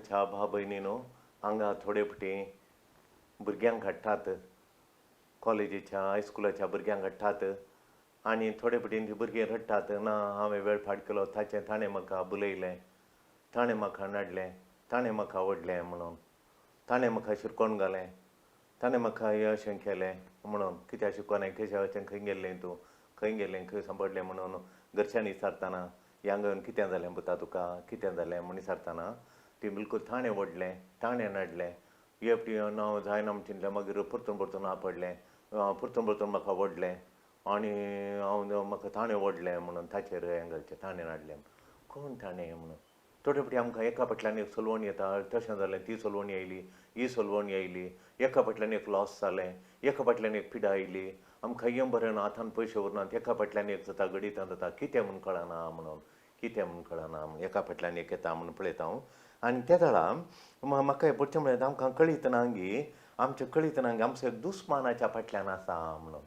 मोखाच्या भा भयणीनो हांगा थोडे फटी भुरग्यांक हाडटात, कॉलेजीच्या हायस्कुलाच्या भुरग्यांक हाडटात आनी थोडे फटीन तीं भुरगीं रडटात, ना हांवें वेळ फाट केलो, ताणें म्हाका बुलयलें, ताणें म्हाका नाडलें, ताणें म्हाका आवडलें म्हणून, ताणें म्हाका शिरकोण घालें, ताणें म्हाका हें अशें केलें म्हणून, कित्याक शिकून कशें अशें खंय गेल्लें तूं, खंय गेल्लें, खंय सांपडलें म्हणून घरच्यांनी विचारतना ह्यांग कितें जालें पुता तुका, कितें जालें म्हूण विचारतना ती बिलकूल ताणें ओडलें, ताणें नाडलें, हेपटी हांव जायना म्हण चिंतलें, मागीर परतून परतून आपडलें, परतून परतून म्हाका ओडलें आनी हांव म्हाका ताणें ओडलें म्हणून ताचेर हें घालचें, ताणें नाडलें, कोण ताणें म्हणून. थोडे फावटी आमकां एका फाटल्यान एक सलवण येता, तशें जालें, ती सलवण येयली, ही सलवण येयली, एका फाटल्यान एक लॉस जालें, एका फाटल्यान एक पिडा येयली, आमकां हें बरें ना, हातान पयशे उरनात, एका फाटल्यान एक जाता, गडितां जाता, कितें म्हूण कळना म्हणून, कितें म्हूण कळना म्हूण, एका फाटल्यान एक येता म्हूण पळयता हांव. आनी त्या वेळा म्हाका हें पडचें म्हळ्यार आमकां कळीतनांगी, आमच्या कळीतनांगी आमचो एक दुस्मानाच्या फाटल्यान आसा म्हणून,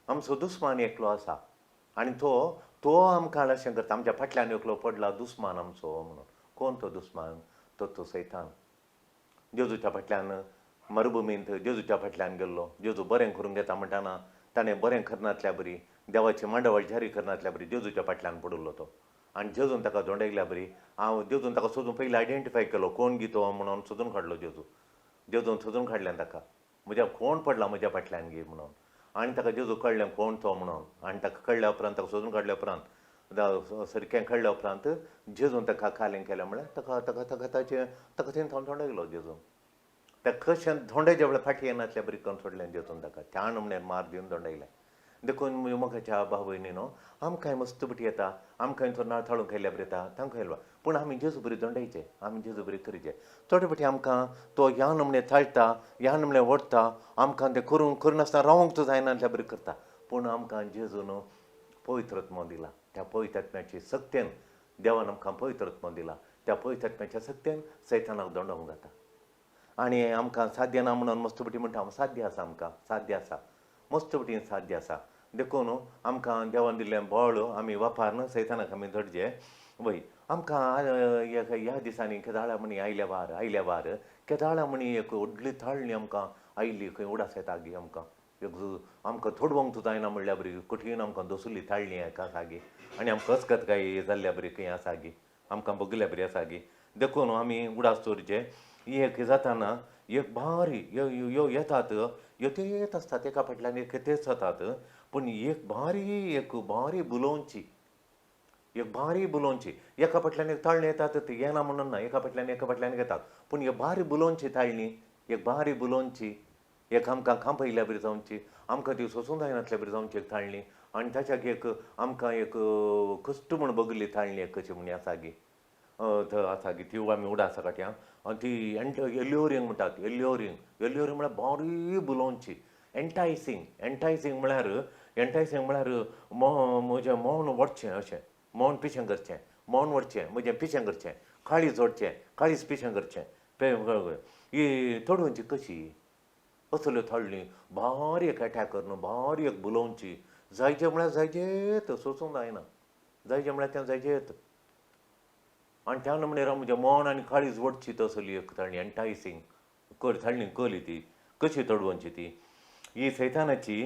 आमचो दुस्मान एकलो आसा आनी तो आमकां अशें करता, आमच्या फाटल्यान एकलो पडला दुस्मान आमचो म्हणून. कोण तो दुस्मान? तो सैतान. जेजूच्या फाटल्यान मरुभुमींत जेजूच्या फाटल्यान गेल्लो, जेजू बरें करून घेता म्हणटाना ताणें बरें करनातल्या बरी, देवाची मांडावळ जारी करनातल्या बरी जेजूच्या फाटल्यान पडलो तो, आनी जेजून ताका धोंडयल्या बरी, जेजून ताका सोदून पयलीं आयडेंटिफाय केलो, कोण गी तो म्हणून सोदून काडलो जेजून सोदून काडलें ताका, म्हज्या कोण पडला म्हज्या फाटल्यान गी म्हणून, आनी ताका जेजू कळ्ळें कोण तो म्हणून, आनी ताका कळ्ळ्या उपरांत, ताका सोदून काडल्या उपरांत, सारकें कळ्ळ्या उपरांत जेजून ताका कालें केलें म्हळ्यार ताका थंय धोंडयलो जेजून. ताका कशें धोंडयच्या वेळार फाटी येनातल्या बरी करून सोडलें जेजून ताका, त्या नमण्यान मार दिवन धोंडयलें. देखून मोगाच्या भाव भयणीनो, आमकांय मस्त बटी येता, आमकांय थोर थाळूंक खायल्या बरी येता, तांकां येयलो, पूण आमी जेजू बरी धोंडयचें, आमी जेजू बरी करचें. थोडे फावटी आमकां तो ह्या नमणे थाळटा, ह्या नमणे ओडटा, आमकां तें करुनासतना रावंक जायनातल्या बरी करता, पूण आमकां जेजून पवित्र आत्मो दिला, त्या पवित्र आत्म्याची सक्तीन देवान आमकां पवित्र आत्मो दिला, त्या पवित्र आत्म्याच्या सक्तीन सैतानाक धोंडोवंक जाता. आनी आमकां साध्य ना म्हणून मस्त बटी म्हणटा, साध्य आसा, आमकां साध्य आसा, मस्त बटीन साध्य आसा. देखून आमकां देवान दिल्लें बळ आमी वापरून सैतानाक आमी धरचें. वय आमकां ह्या दिसांनी केदाळा म्हणी आयल्या वार केदाळा म्हणी एक व्हडली थाळणी आमकां आयिल्ली, खंय उडास येता गी आमकां, आमकां थोडवंक जायना म्हणल्या बरी कठीण आमकां दसुल्ली थाळणी हेका आसा गी, आनी आमकां कसकत काय जाल्ल्या बरी खंय आसा गी, आमकां बगल्या बरी आसा गी. देखून आमी उडास दवरचें. एक जाताना एक भारी यो येतात, यो ते येत आसतात, एका फाटल्यान एक तेच जातात, पूण एक भारी बुलोवंची, एक भारी बुलोवंची, एका फाटल्यान एक थाळणी येतात, ती येना म्हणून ना, एका फाटल्यान येतात, पूण एक भारी बुलोवंची थाळणी, एक भारी बुलोवंची, एक आमकां खांपयल्या बरी जावची, आमकां ती सोसूंक जायनातल्या बरी जावची एक थाळणी, आनी ताच्याक एक आमकां एक कश्ट म्हूण बगल्ली थाळणी एक कशी म्हणी आसा गी, आसा गी, ती आमी उडासा काट्या, आनी ती एल्योरिंग म्हणटात, एल्योरिंग म्हळ्यार भारी बुलोवंची, एंटायसींग म्हळ्यार म्हजें मौन ओडचें, अशें मौन पिशें करचें, मौन ओडचें, म्हजें पिशें करचें, काळीज ओडचें, काळीज पिशें करचें. ही थोडवंची कशी, असल्यो थाळणी भारी एक एटॅकर न्हू, भारी एक बुलोवंची, जायचे म्हळ्यार जायजेत, सोसूंक जायना, जायचे म्हळ्यार तें जायजेत. आनी त्या नमणेर म्हजें मौन आनी काळीज ओडची तसली एक थाळणी, एंटायसींग थाळणी कली ती, कशी तोडवंची ती. ही सैतानाची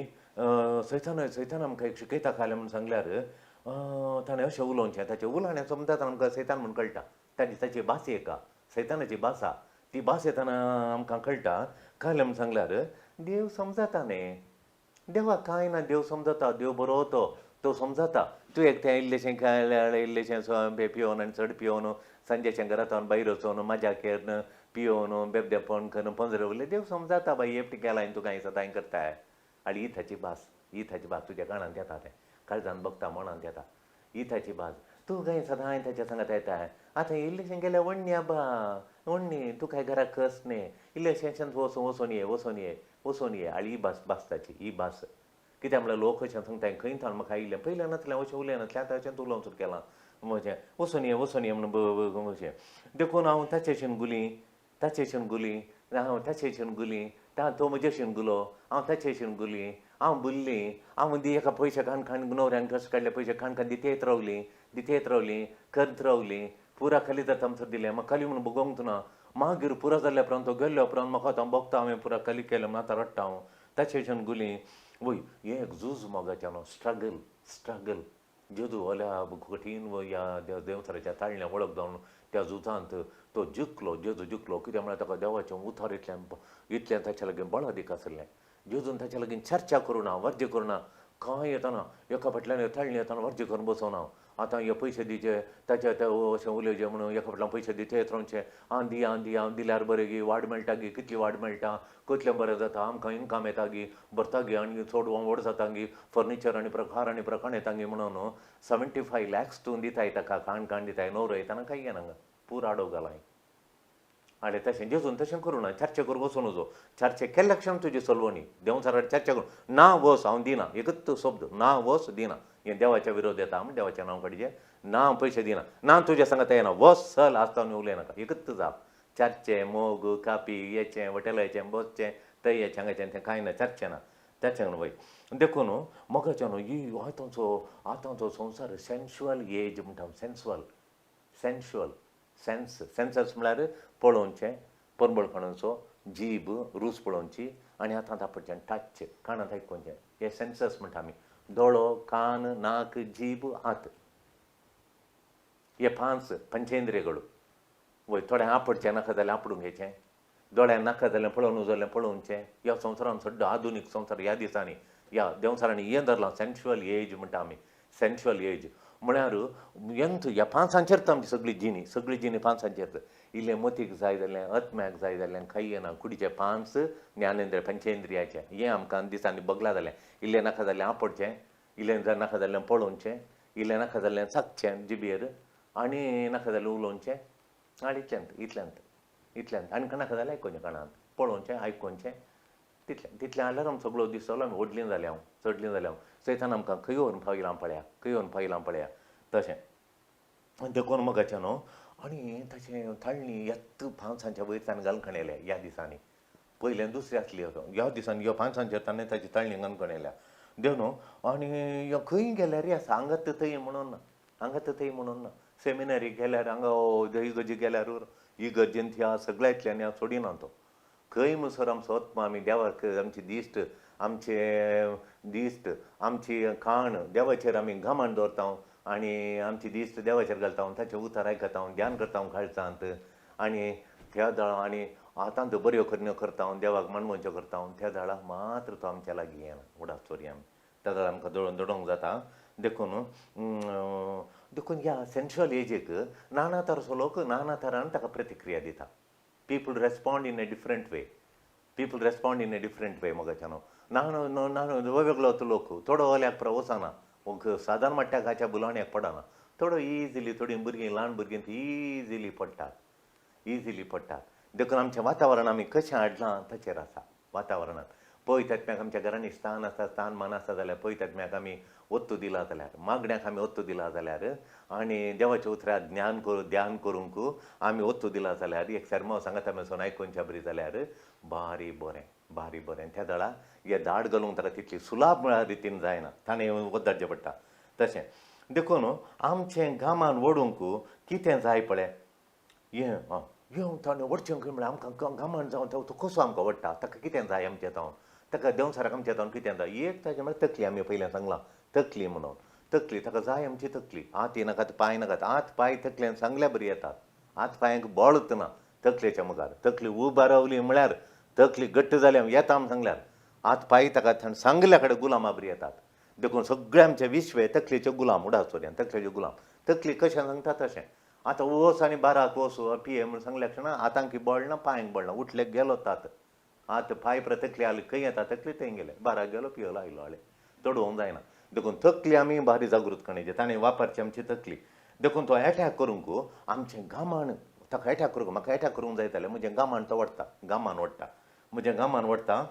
सैतान आमकां एक शिकयता खालें म्हूण सांगल्यार, ताणें अशें उलोवचें, ताचें उलोवणें समजता आमकां सैतान म्हूण कळटा, ताची भास एका सैतानाची भास आसा, ती भास येताना आमकां कळटा म्हूण सांगल्यार, देव समजता न्ही, देवाक कांय ना, देव समजता, देव बरो तो समजता. तूं एक तें इल्लेशें पियोन आनी चड पियोन सांजेचें घरांत भायर वचून मजा केन्न पियोन बेबदेपण करून पंजरे उरलें, देव समजता बाई एकटी केला आनी तुका सदां करताय. आनी ही ताची भास तुज्या कानांत येता, तें काळजान बगता मनांत येता, ही ताची भास. तूं खंय सदां ताच्या सांगात येताय, आतां इल्लेशें गेल्यार व्हडणी आबा व्हडणी, तूं कांय घराक कस न्ही, इल्लेशें वचून ये आनी ही भास ताची, ही भास. कित्याक म्हळ्यार लोक अशें सांगताय, खंय थावन म्हाका आयिल्लें, पयलें नासलें, अशें उलयनासलें, आतां अशें उलोवंक सुरू केलां म्हजें, वचून ये म्हणून अशें. देखून हांव ताचे भशेन गुली, तो म्हजे भशेन गुलो, हांव ताचे भशेन गुली, हांव बुल्लीं, हांव एका पयशे खाण न्हवऱ्यान कश्ट काडले पयशे खाण दितेत रावलीं, करत रावलीं, पुरा खाली जाता आमचं दिलें म्हाका खाली म्हणून बगोंक ना मागीर पुरा जाल्ल्या उपरांत तो गेल्ल्या उपरांत म्हाका आतां बगता हांवें पुरा खाली केलें म्हणून आतां रडटा हांव ताचे भशेन गुली वय हे एक झूज मोगाचें न्हू स्ट्रगल जेजू ओल्या कठीण ह्या देवसराच्या ताळण्या वळख जावन त्या झुजांत तो जिखलो जेजू जिखलो कित्याक म्हळ्यार ताका देवाचें उतर इतलें ताचे लागीं बळ अदीक आसलें जेजून ताचे लागीं चर्चा करूं ना वर्जे करूं ना खंय येतना एका फाटल्यान ताळणी येताना वर्जे करून बसों ना आतां हे पयशे दिचे ताचे अशें उलयचें म्हणून एका फाटल्यान पयशे दिते येतरोवचे हांव दिल्यार बरें गी वाड मेळटा गी कितली वाड मेळटा कसलें बरें जाता आमकां इन्कम येता गी भरता गी आनी चड व्हड जाता गी फर्निचर आनी प्रकार येता गी म्हणून 75 lakhs तूं दिताय ताका काण दिताय न्हवरो येताना काय घेना पूर आडो घालाय आनी तशें जेजून तशें करूं ना चर्चे करून वचून नजो चर्चे केल्ल्या क्षण तुजी सलवणी देंवचारार चर्चा करून ना वस हांव दिना एकच शब्द ना वस दिना हें देवाच्या विरोध येता म्हण देवाच्या नांव काडचें ना हांव पयशे दिना ना तुज्या सांगात येना वस सल आसता आनी उलयनाका एकच जाप चर्चे मोग कापी येचें हॉटेलाचें बसचें थंय हेचें हांगाचें तें कांय ना चर्चें ना तेचें न्हू वय देखून मोगाचें न्हू ही आतांचो संवसार सेन्शुअल एज म्हणटा सेन्शुअल सेन्सस म्हळ्यार पळोवचें परबळपणाचो जीब रूच पळोवची आनी आतां दापटचें टच कानांत आयकुचें हे सेन्सस म्हणटा आमी दोळो कान नाक जीब हात हे 5 पंचेंद्रियಗಳು वय थोड्यांक आपटचें नाका जाल्यार आपटून घेवचें दोळ्यांक नाका जाल्यार पळोवन जाल्यार पळोवचें ह्या संवसारान सड्डो आधुनीक संवसार ह्या दिसांनी ह्या देंवसारांनी हें धरलां सेन्शुअल एज म्हणटा आमी सेन्शुअल एज म्हळ्यार ह्या 5 आमची सगळी जिणी 5 इल्लें मतीक जाय जाल्लें आत्म्याक जाय जाल्लें खाई येना कुडीचे 5 ज्ञानेंद्रिय पंचेंद्रियाचें हें आमकां दिसांनी बगला जालें इल्लें नाका जाल्लें आपटचें इल्लें नाका जाल्लें पळोवचें इल्लें नाका जाल्लें चाखचें जिबेर आनी नाका जाल्लें उलोवचें आनी इतल्यांत आनी नाका जाल्यार आयकुचें कानांत पळोवचें आयकुचें तितलें जाल्यार आमचो सगळो दीस चलो आमी चडलीं जालें हांव सैतान आमकां खंय व्हरून पावयलां पळया तशें देखून मोगाचें न्हू आनी ताचें ताळणी येत्त 5 वयर घालून खणयल्या ह्या दिसांनी पयलें दुसरी आसली ह्या दिसांनी ह्यो 5 ताणें ताची ताळणी घालून खणयल्या देव न्हू आनी खंय गेल्यार आसा हांगात थंय म्हणून ना सेमिनारीक गेल्यार हांगा इगर्जी गेल्यार इगर्जेंत ह्या सगळ्यांतल्यान हांव सोडिना तो खंय म्हणसर आमचो आत्मा आमी देवाक आमची खाण देवाचेर आमी घमंड दवरता आनी आमची दिश्ट देवाचेर घालता ताचें उतर आयकता ध्यान करता काळजांत आनी त्या दाळा आनी आतां बऱ्यो करण्यो करता देवाक मनमोनच्यो करता त्या दाळाक मात्र तो आमच्या लागीं येना उडाक चोरी आमी त्या दाळा आमकां दडोवंक जाता देखून ह्या सेन्शुअल एजीक नाना तराचो लोक नाना तरान ताका प्रतिक्रिया दिता people respond in a different way मोगाचें न्हू वेगवेगळो लोक थोडो ओल्याक वचना सादारण मट्ट्याक हाच्या बुलावण्याक पडना थोडो इजिली थोडीं भुरगीं ल्हान भुरगीं इजिली पडटात देखून आमचें वातावरण आमी कशें हाडलां ताचेर आसा वातावरणांत पळयतात म्याक आमच्या घरांनी स्थान मान आसा जाल्यार पळयतात म्याक आमी ओत्तू दिला जाल्यार मागण्याक आमी ओत्तू दिला जाल्यार आनी देवाच्या उतराक ध्यान करूंक आमी ओत्तू दिला जाल्यार एक सरमो सांगता मेसून आयकुनच्या बरी जाल्यार भारी बरें त्या दाळा हे दाड घालूंक ताका तितली सुलाभ रितीन जायना ताणें वद्दाडचें पडटा तशें देखून आमचें घामान ओडूंक कितें जाय पळय हें ताणें ओडचें म्हळ्यार आमकां घामान जावन तो कसो आमकां ओडटा ताका कितें जाय आमचें तावन ताका देंवसाराक आमचें तावन कितें जाय एक ताचें म्हळ्यार तकली आमी पयलें सांगलां तकली म्हणून तकली ताका जाय आमची तकली हात येनाकात पांय नाकात हात पांय तकलेन सांगल्या बरी येतात हात पांयांक बळत ना तकलेच्या मुखार तकली उबा रावली म्हळ्यार तकली घट्ट जाल्या येता म्हूण सांगल्यार हात पांय ताका सांगल्या कडेन गुलामा बरी येतात देखून सगळे आमचे विश्वे तकलेचे गुलाम उडाक चोरयान तकलेचे गुलाम तकली कशें सांगता तशें आतां ओस आनी बाराक ओस पिये म्हूण सांगल्या क्षणा हातांक बळ ना पांयांक बळ ना उठले गेलो तात हात पांय तकली आले खंय येता तकली थंय गेले बाराक गेलो पियलो आयलो आले तडोवंक जायना देखून तकली आमी भारी जागृत करण्याची ताणें वापरची आमची तकली देखून तो एटॅक करूंक आमचें घामान ताका एटॅक करूंक म्हाका एटॅक करूंक जाय जाल्यार म्हजें घामान तो घामान ओडटा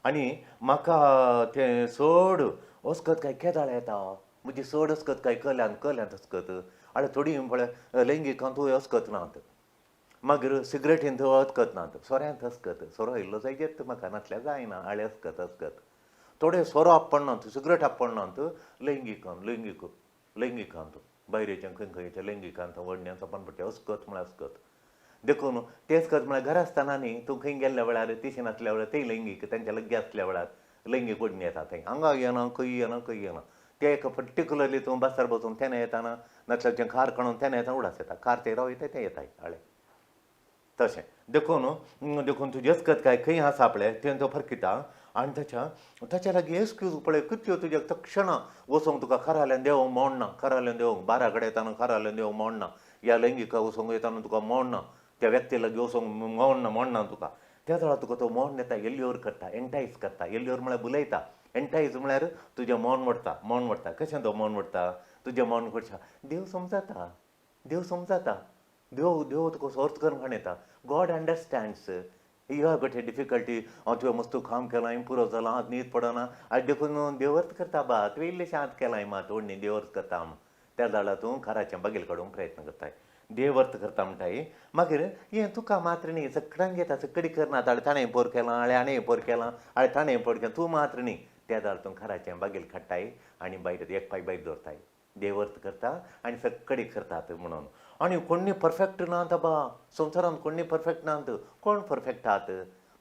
आनी म्हाका तें चड वचकत काय केदाळ येता म्हजी चड वचकत काय कल्यांत वचकत आनी थोडी पळय लैंगिकांत वचकत नात मागीर सिगरेटीन वचकत नात सोऱ्यांत वचकत सोरो इल्लो जायत म्हाका नातल्या जायना आळे वचकत थोडे सोरो आपणनात सिगरेट आपणनात लैंगीक लैंगिकांत बायरेच्या खंयच्या लैंगिकांत वडण्याचो पण पडटा अस्कत म्हळ्यार अस्कत देखून तेच कत म्हळ्यार घरा आसतना न्ही तूं खंय गेल्ल्या वेळार टिशन आसल्या वेळार तें लैंगीक तांच्या लग्गे आसल्या वेळार लैंगीक वडणी येता थंय हांगा येना खंय येना खंय येना ते एक पर्टिक्युलरली तूं बसार बसून तेन्ना येताना नातल्याचें खार काडून तेन्ना येता उडास येता खार ते रावयता तें येताय आळे तशें देखून तुजी अस्कत काय खंय आसा आपले तें तो फरकिता आनी ताच्या लागीं एक्सक्यूज पळय कितल्यो तुज्या तक्षणां वचोंक तुका खराल्यान देवोंक मोडना खराल्यान देवोंक बारा कडेन येताना खराल्यान देवोंक मोडना ह्या लैंगिका वचोंक येताना तुका मोडना त्या व्यक्ती लागीं वचोंक मोडना तुका त्या वेळार तुका तो मोड येता एल्योर करता एंटायज करता एल्योर म्हळ्यार बुलयता एंटायज म्हळ्यार तुजें मोन मोडटा कशें तो मोन मोडटा तुजें मोन करता देव समजता देव तुका सोर्त कर म्हण येता God understands you have got a difficulty तुवें मस्त काम केलां पुरो जाला आज न्हीद पडना आज देखून देव अर्थ करता बा तुवें इल्लेशें हात केलां मात व्हडणी देव अर्थ करता त्या झाडार तूं घराचें बागेल काडूंक प्रयत्न करताय देव अर्थ करता म्हणटाय मागीर हें तुका मात्र न्ही सगळ्यांक येता सगळी करना आळे ताणें पोर केलां आळे आणें पोर केलां आळे ताणें पोर केलां तूं मात्र न्ही त्या झाडार तूं घराचें बागेल काडटाय आनी भायर एक पांय भायर दवरताय देव अर्थ करता आनी सगळी करतात म्हणून आनी कोणी परफेक्ट नात बा संवसारांत कोणी परफेक्ट नात कोण परफेक्ट आहात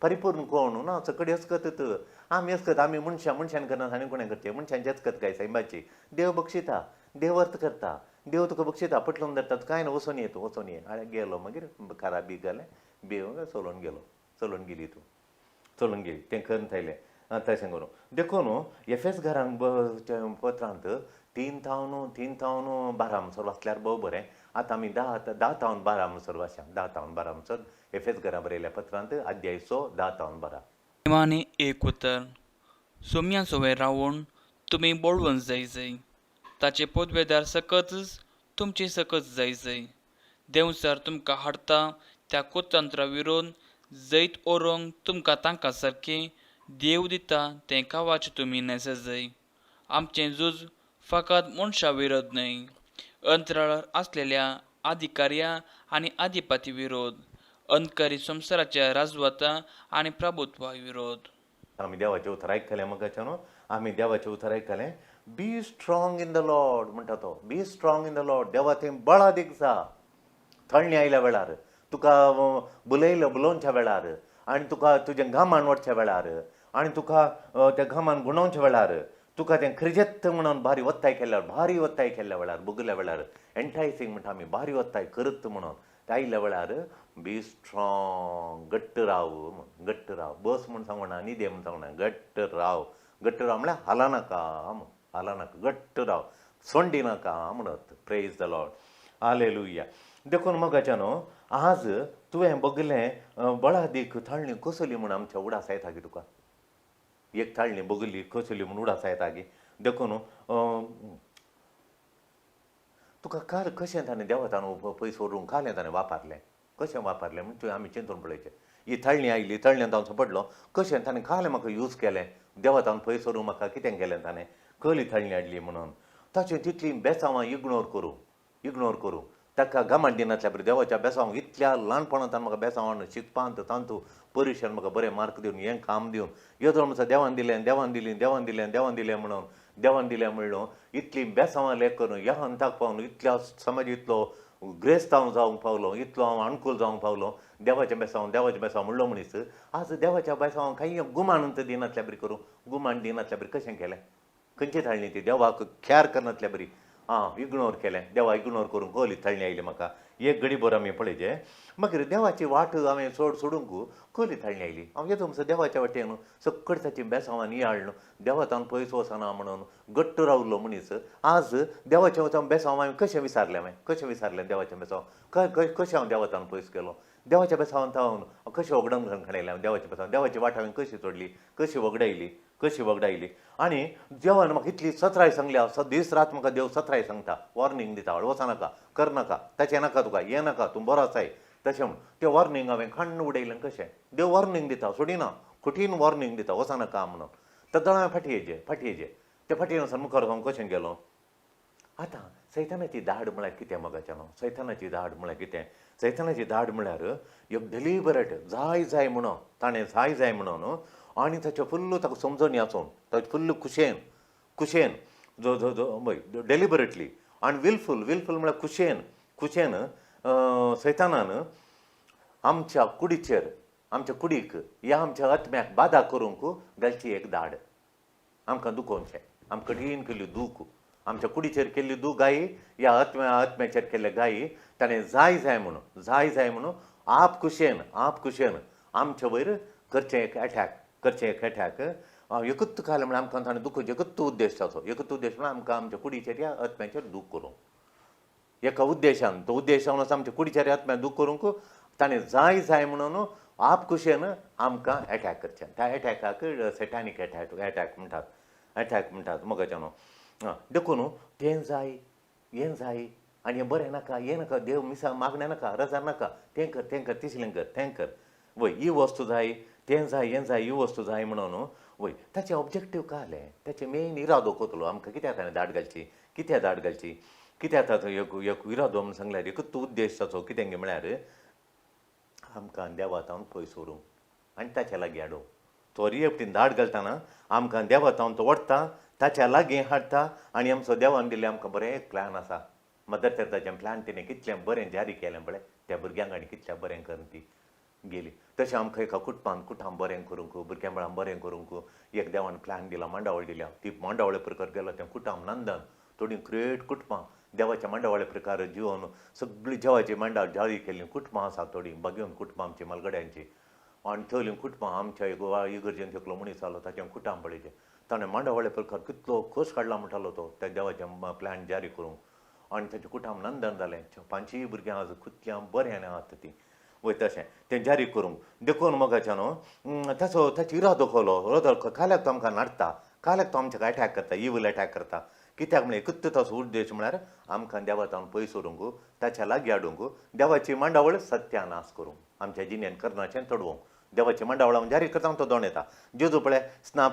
परिपूर्ण कोण ना सगळी अस्कत आमी अस्कत आमी मनशान करना आनी कोणें करचें मनशांची अस्कत काय सैमाची देव बक्षिता देव अर्थ करता देव तुका बक्षिता पटलून धरता कांय ना वचून ये आळे गेलो मागीर खारा बी जालें बेव चलोवन गेली तूं चलोवन गेली तें करून थायलें तशें करून देखून एफएस घरांक पत्रांत 3:12 म्हणसर वाचल्यार भोव बरें आतां आमी 10:12 म्हणसर वाचया 10:12 म्हणसर एफएस घरा बरयल्या पत्रांत अध्याय 6 10:12 प्रेमाने एक उतर सोम्या सोवे रावून तुमी बोळवून जाय ताचे पोदवेदार सकतच तुमची सकत जाय देंवचार तुमकां हाडटा त्या कुतंत्रा विरोध जैत ओरोंक तुमकां तांकां सारकें देव दिता तें कावाचें तुमी नेस जाय आमचें झूज फकत मनशा विरोध न्हय अंतराळार आसलेल्या अधिकार्या आनी अधिपती विरोध अंधकारी संवसाराच्या राजवता आनी प्रभुत्वा विरोध आमी देवाचें उतर आयकलें मगाच्या न्हू आमी देवाचें उतर आयकलें be strong in the Lord म्हणटा तो be strong in the Lord देवा थंय बळा दीक जा थंडी आयल्या वेळार तुका बुलोवच्या वेळार आनी तुका तुजें घामान वचच्या वेळार आनी तुका त्या घामान गुणोवच्या वेळार तुका तें खरेजेत म्हणून भारी वत्ताय केल्ल्या वेळार बुगल्या वेळार एंटायसींग म्हणटा आमी भारी वत्ताय करत म्हणून ते आयिल्ल्या वेळार बी स्ट्रॉंग घट्ट राव बस म्हूण सांगना न्हिदे म्हूण सांगना घट्ट राव म्हळ्यार हाला नाका घट्ट राव सोंडी नाका म्हणत प्रेज द लॉर्ड हालेलुया देखून मगाच्या न्हू आज तुवें बगलें बळादीक थाळणी कसली म्हूण आमच्या उडास येता गे तुका एक थाळणी बगली कसली म्हूण उडास येता गे देखून तुका काल कशें ताणें देवतान पयस व्हरूंक कालें ताणें वापरलें कशें वापरलें म्हण तुवें आमी चिंतून पळयचें ही थाळणी आयली थाळण्यान तांचो पडलो कशें ताणें कालें म्हाका यूज केलें देवतान पयस व्हरूंक म्हाका कितें केलें ताणें खली थाळणी हाडली म्हणून ताचें तितली बेसांवां इग्नोर करूं ताका घामान दिनातल्या बरें देवाच्या बेसांवांक इतल्या ल्हानपणांतल्यान म्हाका बेसांवान शिकपांत तांतू परिक्षेन म्हाका बरें मार्क दिवन हें काम दिवन येदो म्हणसर देवान दिलें म्हणून देवान दिलें म्हणून इतली बेसांवां लेख करून ह्या हंताक पावन इतल्या समाज इतलो ग्रेस्त हांव जावंक पावलो इतलो हांव अणकूल जावंक पावलो देवाच्या बेसांव म्हणलो मनीस आज देवाच्या बेसांवांक काही गुमानंत दिनातल्या बरी करूं गुमान दिनातल्या बरी कशें केलें खंयची थाळणी ती देवाक ख्यार करनातल्या बरी इग्नोर केलें देवा इग्नोर करूंक कोली थाळणी आयली म्हाका एक घडी भर आमी पळयचें मागीर देवाची वाट हांवें सोडूंक कोली थाळणी आयली हांव येतो म्हणसर देवाच्या वाटेन सकट ताची बेसांवां नियाळ देवातान पयस वचना म्हणून घट्ट रावलो मनीस आज देवाच्या वचून बेसांव हांवें कशें विसारलें देवाचें बेसांव कशें हांव देवातान पयस केलो देवाच्या बेसांवांत हांव कशें वगडून घालून खणयलें हांवें देवाच्या बेसांव देवाची वाट हांवें कशी सोडली कशी वगडायली आनी देवान म्हाका इतली सत्राय सांगल्या दीस रात म्हाका देव सत्राय सांगता वॉर्निंग दिता वचनाका करनाका ताचें नाका तुका हें नाका तूं बरो आसाय तशें म्हूण तें वॉर्निंग हांवें खण्ण उडयलें कशें देव वॉर्निंग दिता सोडिना कठीण वॉर्निंग दिता वचनाका म्हणून तर हांवें फाटयेचें ते फाटीन वचून मुखार हांव कशें गेलो आतां सैतानाची धाड म्हळ्यार कितें मगाच्या न्हू सैतानाची धाड म्हळ्यार कितें सैतानाची धाड म्हळ्यार एक डेलिबरेट जाय म्हणून ताणें जाय म्हणून आनी ताचे फुल्ल ताका समजून याचोन ताचे फुल्ल कुशेन जो डेलिबरेटली आनी विलफूल म्हळ्यार कुशेन सैतानान आमच्या कुडीचेर आमच्या कुडीक ह्या आमच्या आत्म्याक बाधा करूंक घालची एक धाड आमकां दुखोवचें आमकां कठीण केल्ली दूख आमच्या कुडीचेर केल्ली दूख गायी ह्या आत्म्याचेर केल्ले गायी ताणें जाय म्हणून आप कुशेन आमचे वयर करचें एक अटॅक एकूच काल म्हळ्यार आमकां ताणें दुखोवचें एकूच उद्देश ताचो म्हळ्यार आमकां आमच्या कुडीचेर ह्या आत्म्याचेर दूख करूं एका उद्देशान तो उद्देशान आमच्या कुडीचेर आत्म्याक दूख करूंक ताणें जाय म्हणून आप कुशेन आमकां अटॅक करचें त्या अटॅकाक सेटानीक अटॅक म्हणटात मोगाच्यान देखून तें जाय हें जाय आनी हें बरें नाका हें नाका देव मिसा मागणें नाका रजार नाका तें कर तिसलें कर तें कर वय ही वस्तू जाय तें जाय हें जाय ही वस्तू जाय म्हणून वय ताचें ऑब्जेक्टीव काय जालें ताचें मेन इरादो कोतलो आमकां कित्याक ताणें धाड घालची कित्याक ताचो एक इरादो म्हणून सांगल्यार एकूच उद्देश ताचो कितें म्हळ्यार आमकां देवातावन पयस व्हरूंक आनी ताच्या लागीं हाडूंक तो रियेपटीन धाड घालतना आमकां देवातावन तो व्हरता ताच्या लागीं हाडटा आनी आमचो देवान दिल्लें आमकां बरें एक प्लॅन आसा मदर तेरेसाचें प्लॅन तिणें कितलें बरें जारी केलें पळय त्या भुरग्यांक आनी कितलें बरें करून ती गेली तशें आमकां एका कुटुंबान बरें करूंक भुरग्यां मेळान बरें करूंक एक देवान प्लॅन दिला मंडावळ दिल्या ती मंडावळे प्रकार गेलो तें कुटुंब नंदन थोडीं ग्रेट कुटुंबां देवाच्या मंडावळे प्रकार जिवन सगळीं देवाची मंडाळ जारी केल्लीं कुटुंबां आसा थोडीं भगिवन कुटुंबां आमची मलगड्यांची आनी थंयलीं कुटुंबां आमच्या इगर्जेन एकलो मनीस जालो ताचें कुटुंब पळयचें ताणें मंडावळे प्रकार कितलो खोस काडला म्हणटालो तो त्या देवाचें प्लॅन जारी करूंक आनी ताचें कुटुंब नंदन जालें 5 भुरग्यां आज कितल्या बरें आसात तीं वय तशें तें जारी करूंक देखून मोगाच्यान ताची इरादो खोलो काल्याक तो आमकां नाडटा काल्याक तो आमच्या अटॅक करता इवील अटॅक करता कित्याक म्हळ्यार एकूच ताचो उद्देश म्हळ्यार आमकां देवातावन पयस व्हरूंक ताच्या लागीं हाडूंक देवाची मंडावळ सत्यानाश करूंक आमच्या जिणेन कर्णाचें तडवूंक देवाची मंडावळ जारी करता तो दोन येता जेजू पळय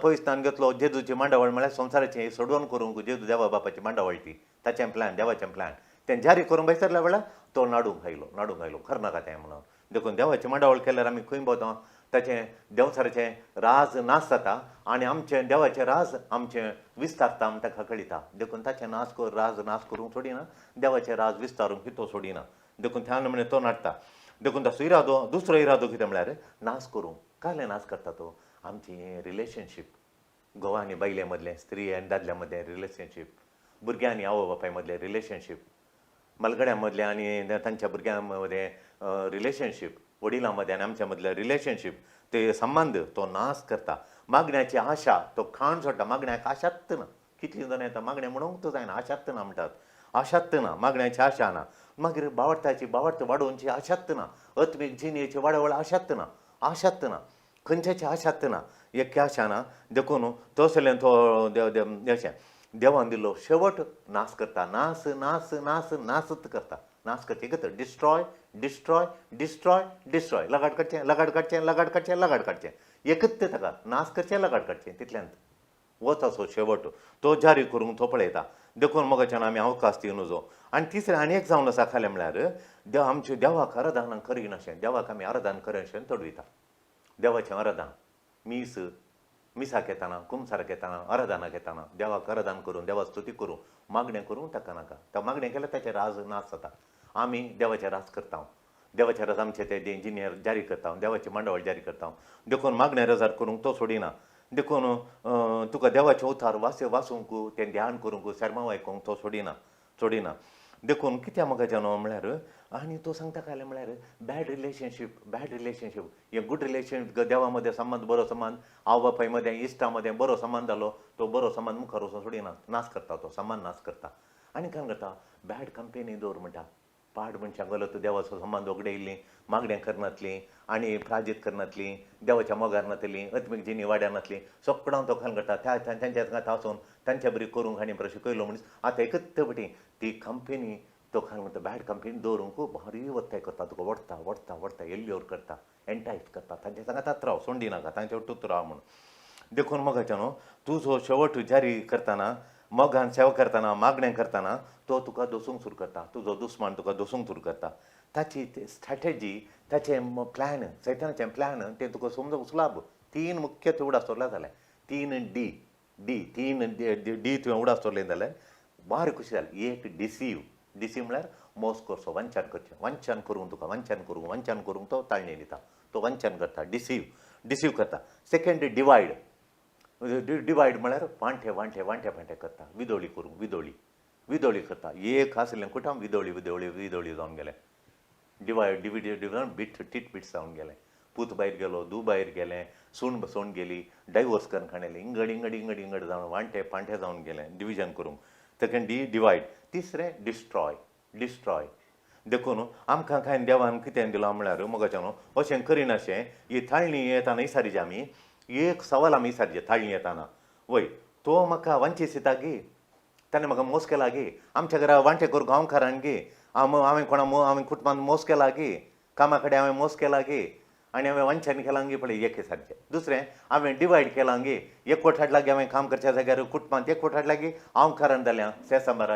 पयस स्नान घेतलो जेजूची मंडावळ म्हळ्यार संवसाराचें सोडवण करूंक जेजू देवा बापाची मंडावळ ती ताचें प्लॅन देवाचें प्लॅन तें जारी करूंक बसरल्या वेळार तो नाडूंक आयलो कर्नाका तें म्हणून देखून देवाची मंडावळ केल्यार आमी खंय भोंवता ताचें देवसाराचें राज नाश जाता आनी आमचें देवाचें राज आमचें विस्तारता आमी ताका कळटा देखून ताचें राज नाश करूंक सोडिना देवाचें राज विस्तारूंक तो सोडिना देखून त्या नमुने तो नाडटा देखून ताचो इरादो दुसरो इरादो कितें म्हळ्यार नाश करूंक काले नाश करता तो आमची रिलेशनशीप घोवा आनी बायले मदलें स्त्री आनी दादल्या मदलें रिलेशनशीप भुरग्यां आनी आवय बापाय मदलें रिलेशनशीप मलगड्यां मदलें आनी तांच्या भुरग्यां मदें रिलेशनशीप वडिलां मदें आनी आमच्या मदलें रिलेशनशीप ते संबंद तो नाश करता मागण्याची आशा तो खाण सोडटा मागण्याक आशात ना कितलीं जाणां येता मागणें म्हणूंक जायना आशात ना म्हणटात आशात ना मागण्याची आशा ना मागीर बावडताची बावडत वाडोवची आशात ना अत्मीक जिणेची वाडवळ आशात ना खंयच्याची आशात ना एक आशा ना देखून तसलें तो अशें देवान दिल्लो शेवट नाश करता नाशच करता नाश करचें कितें डिस्ट्रॉय लगाड काडचें एकच तें ताका नाश करचें लगाड काडचें तितल्यांत हो ताचो शेवट तो जारी करूंक तो पळयता देखून मोगाच्यान आमी अवकाश दिवन नजो आनी तिसरें आनी एक जावन आसा खालें म्हळ्यार आमचें देवाक आराधना करीन अशें देवाक आमी आराधना करें अशें तडविता देवाचें आराधना मिसाक येताना कुमसाराक येताना आराधनाक येताना देवाक आराधना करून देवा स्तुती करूं मागणें करूं ताका नाका त्या मागणें केल्यार ताचें राज नाश जाता आमी देवाचें राज करता देवाचें राज आमचें तें इंजिनियर जारी करता देवाची मंडळ जारी करता देखून मागणें रजार करूंक तो सोडिना देखून तुका देवाचें उतार वाचूंक तें ध्यान करूंक सरमाव आयकूंक तो सोडिना देखून कित्याक म्हाका जालो म्हळ्यार आनी तो सांगता काय म्हळ्यार बॅड रिलेशनशीप हे गूड रिलेशनशीप देवा मदें संबंद बरो संबंद आवय बापाय मदें इश्टां मदें बरो संबंद जालो तो बरो संबंद मुखार वचून सोडिना नाश करता तो संबंद नाश करता आनी काय करता बॅड कंपेनी दवर म्हणटा पाड मनशां गलत देवाचो संबंद उगडयल्लीं मागणें करनातलीं आनी प्राजीत करनातलीं देवाच्या मोगार नातलीं अत्मीक जिणी वाड्यार नातलीं सगळां तो खाल करता तांच्या गांथा वचून तांच्या बरी करूंक आनी बरें शिकयलो मनीस आतां एकच वटी ती कंपेनी तो खाल म्हणटा बॅड कंपेनी दवरूंक भारी वत्ताय करता तुका वडटा एल्ल्योर करता एंटायज करता तांच्या सांगात राव सोंडी नाका तांच्या वटूच राव म्हणून देखून मोगाच्या न्हू तूं जो शेवट जारी करतना मोगान सेवा करतना मागणें करतना तो तुका दोसूंक सुरू करता तुजो दुस्मान तुका दोसूंक सुरू करता ताची स्ट्रॅटेजी ताचें प्लॅन सैतानाचें प्लॅन तें तुका समजूंक सुलाभ 3 मुख्य उडास दवरला जाल्यार 3 डी तुवें उडास दवरलें जाल्यार बारी खुशी जाली एक डिसीव म्हळ्यार मोस करचो वंचन करचें वंचन करूंक तुका वंचन करूंक तो ताळणी दिता तो वंचन करता डिसीव करता सेकेंड डिवायड म्हळ्यार वांटे करता विदोळी करूंक विदोळी करता एक आसलें कुटाम विदोळी जावन गेलें डिवायड बीट टीट जावन गेलें पूत भायर गेलो धू भायर गेलें सूण बसोवन गेली डायवोर्स करून काडलें इंगड जावन वांटे जावन गेलें डिविजन करूंक सेकेंड डिवायड तिसरें डिस्ट्रॉय देखून आमकां कांय देवान कितें दिलां म्हळ्यार मोगाच्यान अशें करिनाशें ही थाळणी येताना विसारिचें आमी एक सवाल आमी विसारचें थाळणी येताना वय तो म्हाका वंचीस दिता गे ताणें म्हाका मोस केला गे आमच्या घरा वांटे करूंक हांव खारान गे हांवें हांवें कुटुंबान मोस केला गे कामा कडेन हांवें मोस केला गे आनी हांवें वंचन केलां गे पळय एक सारकें दुसरें हांवें डिवायड केलां गे एकवट हाडला गे हांवें काम करच्या जाग्यार कुटुंबांत एकवट हाडला गे हांव खारान जाल्यां सेसांबारा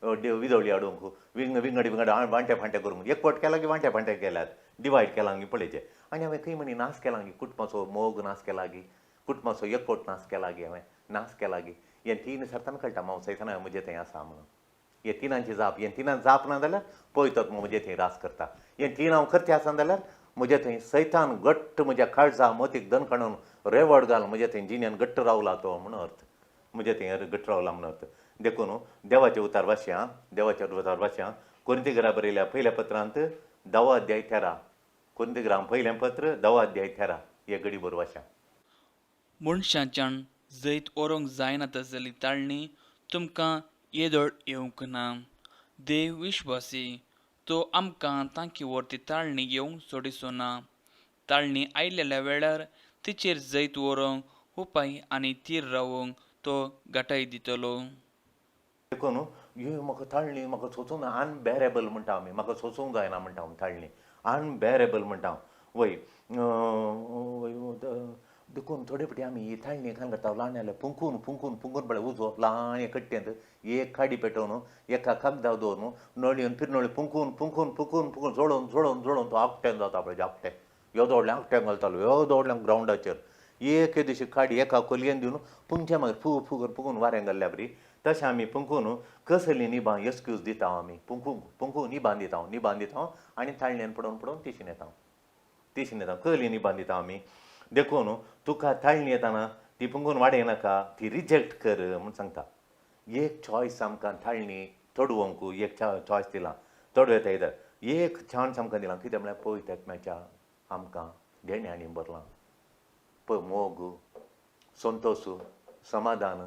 विदोळी हाडूंक विंगड वांटे करूंक एकवट केला गे वांटे केल्यात डिवायड केलां गे पळयचें आनी हांवें खंय म्हणी नाश केलां गे कुटुंबाचो मोग नाश केला गे कुटुंबाचो एकवट नाश केला गे हांवें नाश केला गे हें तीन सरताना कळटा हांव सैताना म्हजें थंय आसा म्हणून हे तिनांची जाप हे तिनां जाप ना जाल्यार पळयतात म्हजें थंय रास करता हे तीन हांव करचें आसा जाल्यार म्हजें थंय सैतान घट्ट म्हज्या काळजा मतीक दन काडून रेवड घाल म्हजें थंय जिण्यान घट्ट रावला तो म्हण अर्थ म्हजें थंय घट्ट रावला म्हण अर्थ देखून देवाचें उतार वाचया कोरिंथीकारा बरयल्या पयल्या पत्रांत 10 अध्याय 13 कोरिंथीकारांक पयलें पत्र 10 अध्याय 13 हे घडी बरोवन वाचया मनशाच्यान जैत ओरोंक जायना तसली ताळणी तुमकां येदोळ येवंक ना देव विश्वासी तो आमकां तांकी व्हरती ताळणी येवंक सोडिचो ना ताळणी आयिल्ल्या वेळार तिचेर जैत व्हरोंक उपाय आनी तीर रावोंक तो घटाय दितलो देखून ह्यो म्हाका ताळणी म्हाका सोंसूंक ना अनबेरेबल म्हणटा आमी म्हाका सोंसूंक जायना म्हणटा हांव ताळणी अनबेरेबल म्हणटा हांव वय देखून थोडे फावटी आमी ही ताळणी खान करता ल्हान जाल्यार पुंकून पळय उजो ल्हान कट्टेंत एक खाडी पेटोवन एका कागदार दवरून नळयेन पिरनळी पुंकून जोडोवन तो आकट्यान जाता पळय आकटें येदो व्हडलें आकट्यान घालतालो येदो व्हडल्या ग्रावंडाचेर एक दिशी खाडी एका कोलयेन दिवन पुंकचे मागीर पुंकून वारें घाल्ल्या बरी तशें आमी पुंकून कसली निबां एक्सक्यूज दिता आमी पुंकून निबां दिता आनी ताळयेन पडोवन तिशीन येता कसली निबां दिता आमी देखून तुका ताळणी येताना ती पुंकून वाडयनाका ती रिजेक्ट कर म्हूण सांगता एक चॉयस आमकां ताळणी तोडवंक एक चॉयस दिलां तोडूं येता येता एक चान्स आमकां दिलां कितें म्हळ्यार पळय एकम्याच्या आमकां देण्यानी भरलां पळय मोग संतोश समाधान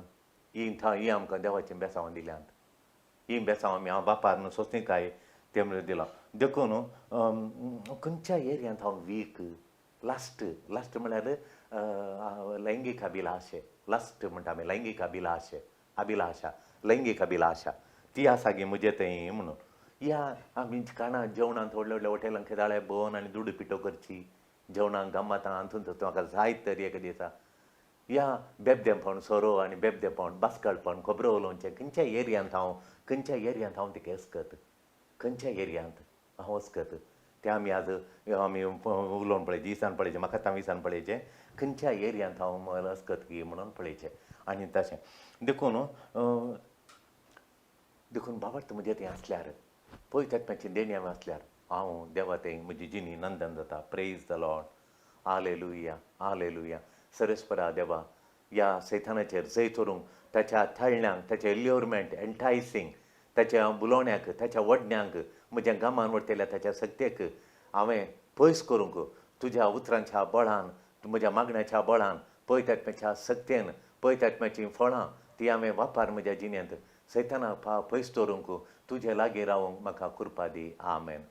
ही आमकां देवाचीं बेसांवां दिल्यांत ही बेसांवां आमी हांव बापार सोंसणीकाय ते दिलां देखून खंयच्या एरियांत हांव वीक लास्ट म्हळ्यार लैंगीक अभिलाशे लास्ट म्हणटा आमी लैंगीक अभिलाशा ती आसा गे म्हजे थंय म्हणून या आमी काना जेवणांत व्हडल्या हॉटेलांत खेदाळे भोंवन आनी दुडू पिठो करची जेवणाक गम्मातां हातून म्हाका जायत तरी एका दिसा या बेबदेपण सोरो आनी बेबदेपण बासकळपण खोबरो उलोवचें खंयच्या एरियांत हांव तेका वचकत खंयच्या एरियांत हांव वचकत तें आमी आमी उलोवन पळयचें दिसान पळयचें म्हाका आतां दिसान पळयचें खंयच्या एरियांत हांव वचकत गी म्हणून पळयचें आनी तशें देखून बाबा म्हजें तें आसल्यार पळय तेंची देणी हांवें आसल्यार हांव देवा थंय म्हजी जिणी नंदन जाता प्रेज द लॉर्ड हालेलुया सरस्परा देवा या सैतानाचेर जैत व्हरूंक ताच्या थाळण्यांक ताचें एल्युरमेंट एंटायसींग ताच्या बुलोवण्याक ताच्या वडण्यांक म्हज्या गामान व्हरतल्या ताच्या सत्तेक हांवें पयस करूंक तुज्या उतरांच्या बळान म्हज्या मागण्याच्या बळान पळयत्यात्म्याच्या सत्तेन पळयत्यात्म्याचीं फळां ती हांवें वापर म्हज्या जिणेंत सैताना पयस दवरूंक तुजे लागीं रावंक म्हाका कृपा दी आमेन